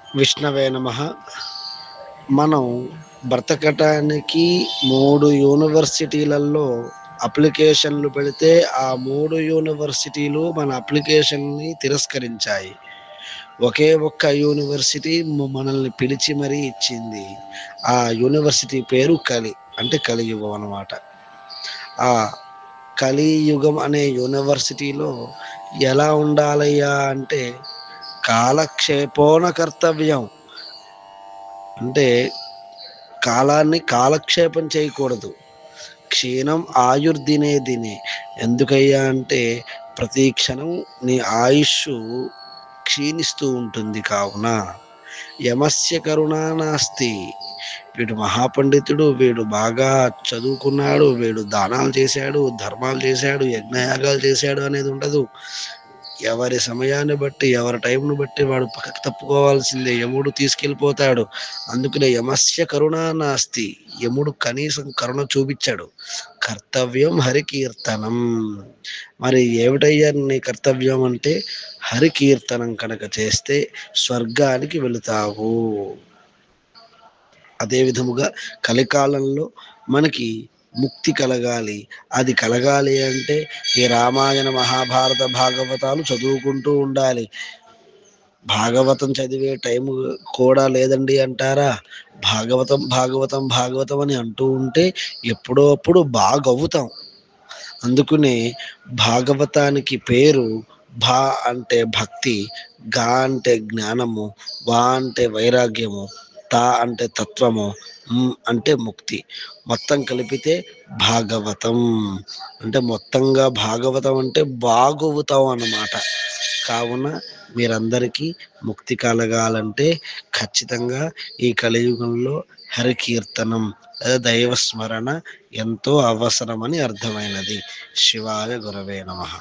విష్ణవే నమః. మనం బ్రతకటానికి 3 యూనివర్సిటీలలో అప్లికేషన్లు పెడితే ఆ 3 యూనివర్సిటీలు మన అప్లికేషన్ని తిరస్కరించాయి. ఒకే ఒక్క యూనివర్సిటీ మనల్ని పిలిచి మరీ ఇచ్చింది. ఆ యూనివర్సిటీ పేరు కలి, అంటే కలియుగం అన్నమాట. ఆ కలియుగం అనే యూనివర్సిటీలో ఎలా ఉండాలయ్యా అంటే కాలక్షేపోన కర్తవ్యం. అంటే కాలాన్ని కాలక్షేపం చేయకూడదు. క్షీణం ఆయుర్దినే దినే. ఎందుకయ్యా అంటే ప్రతి క్షణం నీ ఆయుష్ క్షీణిస్తూ ఉంటుంది. కావున యమస్య కరుణా నాస్తి. వీడు మహాపండితుడు, వీడు బాగా చదువుకున్నాడు, వీడు దానాలు చేశాడు, ధర్మాలు చేశాడు, యజ్ఞయాగాలు చేశాడు అనేది ఉండదు. ఎవరి సమయాన్ని బట్టి, ఎవరి టైంను బట్టి వాడు పక్కకు తప్పుకోవాల్సిందే. యముడు తీసుకెళ్ళిపోతాడు. అందుకనే యమస్య కరుణా నాస్తి. యముడు కనీసం కరుణ చూపించాడు. కర్తవ్యం హరికీర్తనం. మరి ఏమిటయ్యా నీ కర్తవ్యం అంటే హరికీర్తనం కనుక చేస్తే స్వర్గానికి వెళుతావు. అదే విధముగా కలికాలంలో మనకి ముక్తి కలగాలి. అది కలగాలి అంటే ఈ రామాయణ మహాభారత భాగవతాలు చదువుకుంటూ ఉండాలి. భాగవతం చదివే టైం కూడా లేదండి అంటారా? భాగవతం భాగవతం భాగవతం అని అంటూ ఉంటే ఎప్పుడో అప్పుడు బాగవుతాం. అందుకనే భాగవతానికి పేరు భా అంటే భక్తి, గా అంటే జ్ఞానము, వా అంటే వైరాగ్యము, తా అంటే తత్వము, అంటే ముక్తి. మొత్తం కలిపితే భాగవతం. అంటే మొత్తంగా భాగవతం అంటే బాగవుతాం అన్నమాట. కావున మీరందరికీ ముక్తి కలగాలంటే ఖచ్చితంగా ఈ కలియుగంలో హరికీర్తనం దైవస్మరణ ఎంతో అవసరమని అర్థమైనది. శివాయ గురవే నమః.